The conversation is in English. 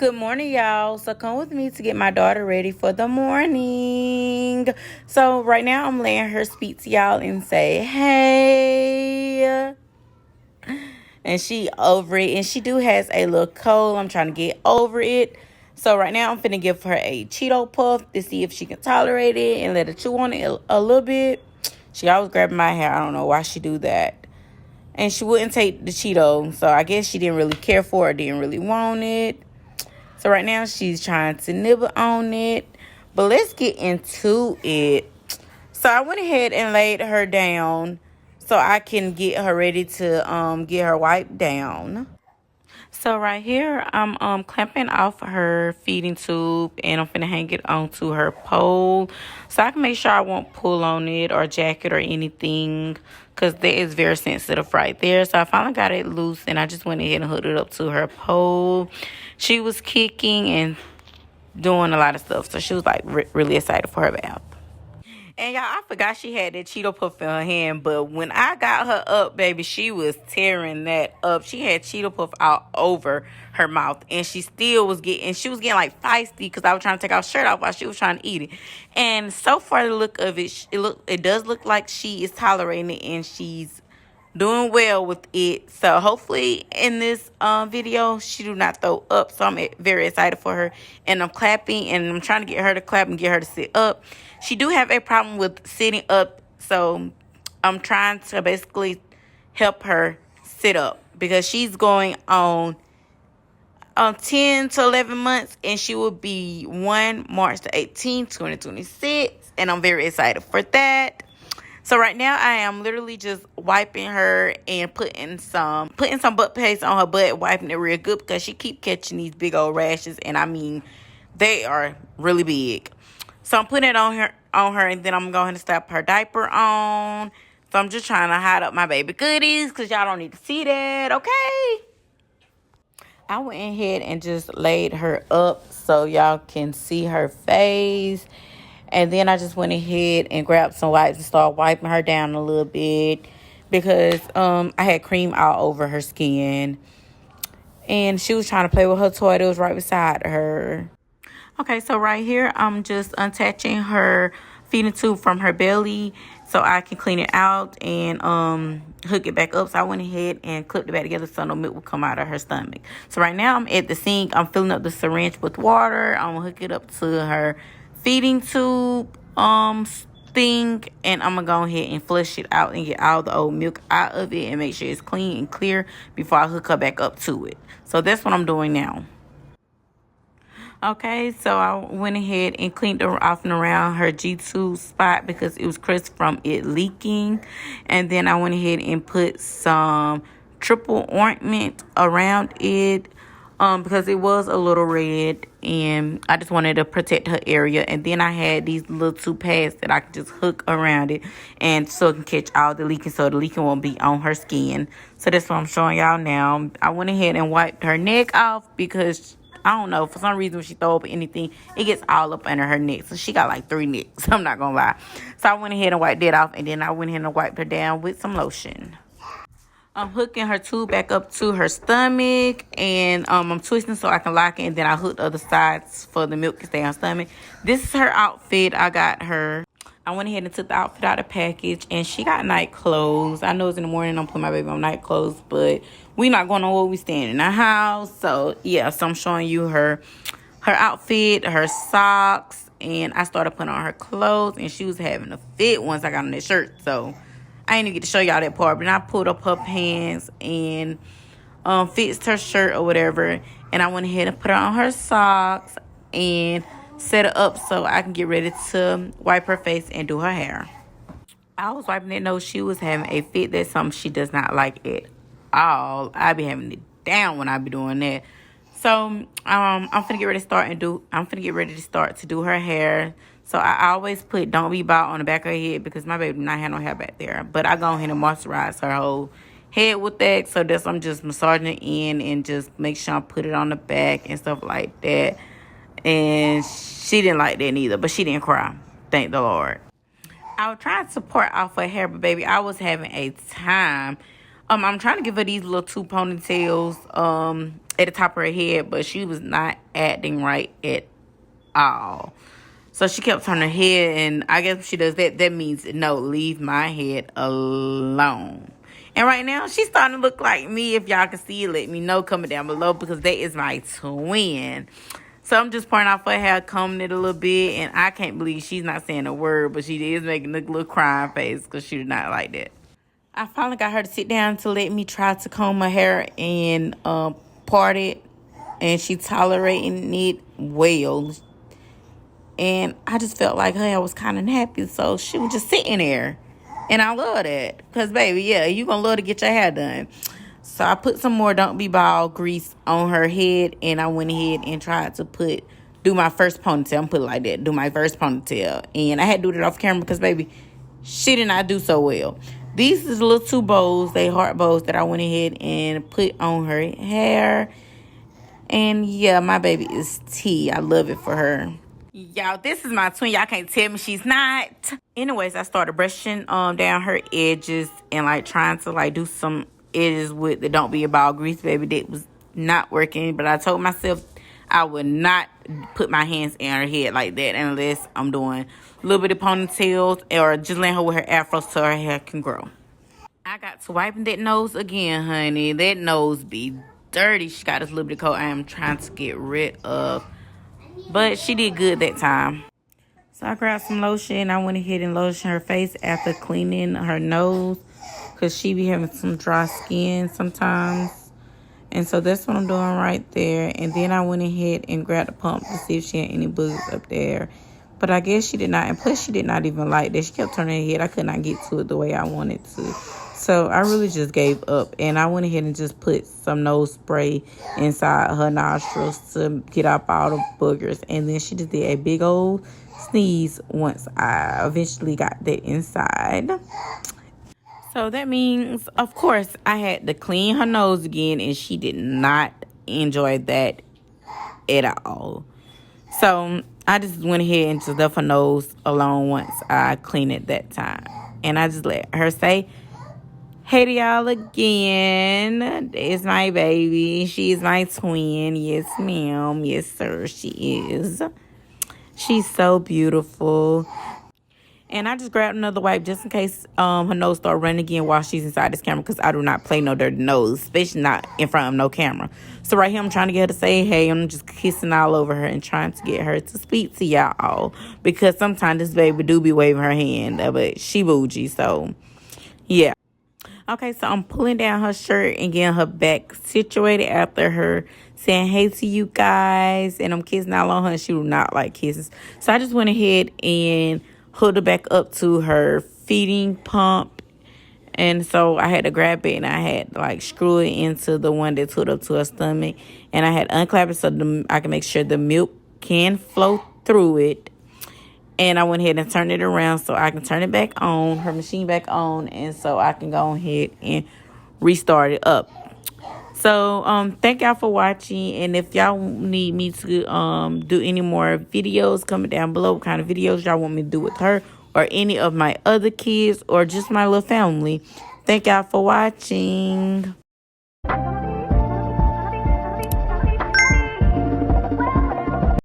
Good morning, y'all. So come with me to get my daughter ready for the morning. So right now I'm letting her speak to y'all and say, hey. And she over it. And she do has a little cold. I'm trying to get over it. So right now I'm finna give her a Cheeto puff to see if she can tolerate it and let her chew on it a little bit. She always grabbing my hair. I don't know why she do that. And she wouldn't take the Cheeto. So I guess she didn't really care for it, didn't really want it. So right now she's trying to nibble on it. But let's get into it. So I went ahead and laid her down so I can get her ready to get her wiped down. So right here, I'm clamping off her feeding tube, and I'm finna hang it onto her pole, so I can make sure I won't pull on it or jack it or anything, cause that is very sensitive right there. So I finally got it loose, and I just went ahead and hooked it up to her pole. She was kicking and doing a lot of stuff, so she was like really excited for her bath. And y'all, I forgot she had that Cheeto Puff in her hand, but when I got her up, baby, she was tearing that up. She had Cheeto Puff all over her mouth, and she was getting like feisty because I was trying to take our shirt off while she was trying to eat it. And so far, the look of it, it does look like she is tolerating it, and she's doing well with it. So hopefully in this video she do not throw up. So I'm very excited for her, and I'm clapping, and I'm trying to get her to clap and get her to sit up. She do have a problem with sitting up, so I'm trying to basically help her sit up because she's going on 10 to 11 months, and she will be 1 March the 18th, 2026, and I'm very excited for that. So right now I am literally just wiping her and putting some butt paste on her butt, wiping it real good because she keep catching these big old rashes, and I mean they are really big. So I'm putting it on her, and then I'm going to slap her diaper on. So I'm just trying to hide up my baby goodies because y'all don't need to see that, okay? I went ahead and just laid her up so y'all can see her face. And then I just went ahead and grabbed some wipes and started wiping her down a little bit because I had cream all over her skin. And she was trying to play with her toy that was right beside her. Okay, so right here, I'm just untaching her feeding tube from her belly so I can clean it out and hook it back up. So I went ahead and clipped it back together so no milk would come out of her stomach. So right now, I'm at the sink. I'm filling up the syringe with water. I'm going to hook it up to her feeding tube thing, and I'm gonna go ahead and flush it out and get all the old milk out of it and make sure it's clean and clear before I hook her back up to it. So that's what I'm doing now. Okay, so I went ahead and cleaned her off and around her G2 spot because it was crisp from it leaking. And then I went ahead and put some triple ointment around it because it was a little red, and I just wanted to protect her area. And then I had these little 2 pads that I could just hook around it, and so it can catch all the leaking, so the leaking won't be on her skin. So that's what I'm showing y'all now. I went ahead and wiped her neck off because I don't know, for some reason when she throw up anything, it gets all up under her neck. So she got like 3 necks, I'm not gonna lie. So I went ahead and wiped that off, and then I went ahead and wiped her down with some lotion. I'm hooking her tube back up to her stomach, and I'm twisting so I can lock it, and then I hook the other sides for the milk to stay on her stomach. This is her outfit. I got her. I went ahead and took the outfit out of the package, and she got night clothes. I know it's in the morning, I'm putting my baby on night clothes, but we not going nowhere. We staying in the house. So yeah, so I'm showing you her outfit, her socks, and I started putting on her clothes, and she was having a fit once I got on that shirt. So I didn't even get to show y'all that part, but I pulled up her pants and fixed her shirt or whatever, and I went ahead and put her on her socks and set her up so I can get ready to wipe her face and do her hair. I was wiping it. No, she was having a fit. That's something she does not like at all. I be having it down when I be doing that. So I'm finna get ready to start to do her hair. So I always put Don't Be Bald on the back of her head because my baby do not have no hair back there. But I go ahead and moisturize her whole head with that. So that's I'm just massaging it in and just make sure I put it on the back and stuff like that. And she didn't like that neither, but she didn't cry. Thank the Lord. I was trying to support off her hair, but baby, I was having a time. I'm trying to give her these little two ponytails at the top of her head, but she was not acting right at all. So she kept turning her head, and I guess if she does that, that means no, leave my head alone. And right now, she's starting to look like me. If y'all can see it, let me know, comment down below, because that is my twin. So I'm just pouring off her hair, combing it a little bit, and I can't believe she's not saying a word, but she is making a little crying face because she did not like that. I finally got her to sit down to let me try to comb her hair and part it, and she tolerating it well. And I just felt like her hair was kind of nappy, so she was just sitting there. And I love that. Because, baby, yeah, you going to love to get your hair done. So I put some more Don't Be Bald grease on her head, and I went ahead and tried to do my first ponytail. I'm put it like that, do my first ponytail. And I had to do it off camera because, baby, she did not do so well. These is little two bows, they heart bows that I went ahead and put on her hair. And, yeah, my baby is T. I love it for her. Y'all, this is my twin. Y'all can't tell me she's not. Anyways, I started brushing down her edges and like trying to like do some edges with the Don't Be a Bald grease, baby. That was not working, but I told myself I would not put my hands in her head like that unless I'm doing a little bit of ponytails or just letting her with her afro so her hair can grow. I got to wiping that nose again, honey. That nose be dirty. She got this little bit of coat I am trying to get rid of. But she did good that time. So I grabbed some lotion. I went ahead and lotioned her face after cleaning her nose, because she be having some dry skin sometimes. And so that's what I'm doing right there. And then I went ahead and grabbed the pump to see if she had any boogers up there. But I guess she did not. And plus, she did not even like that. She kept turning her head. I could not get to it the way I wanted to. So I really just gave up. And I went ahead and just put some nose spray inside her nostrils to get out all the boogers. And then she just did a big old sneeze once I eventually got that inside. So that means, of course, I had to clean her nose again. And she did not enjoy that at all. So I just went ahead and just left her nose alone once I cleaned it that time. And I just let her say, hey to y'all again. It's my baby. She's my twin. Yes, ma'am. Yes, sir, she is. She's so beautiful. And I just grabbed another wipe just in case her nose start running again while she's inside this camera, because I do not play no dirty nose, especially not in front of no camera. So right here, I'm trying to get her to say hey. I'm just kissing all over her and trying to get her to speak to y'all, because sometimes this baby do be waving her hand, but she bougie, so yeah. Okay, so I'm pulling down her shirt and getting her back situated after her saying hey to you guys. And I'm kissing all on her. She do not like kisses. So I just went ahead and hooked her back up to her feeding pump. And so I had to grab it and I had like screw it into the one that's hooked up to her stomach. And I had unclap it so I can make sure the milk can flow through it. And I went ahead and turned it around so I can turn it back on, her machine back on, and so I can go ahead and restart it up. So, thank y'all for watching. And if y'all need me to do any more videos, comment down below what kind of videos y'all want me to do with her or any of my other kids or just my little family. Thank y'all for watching.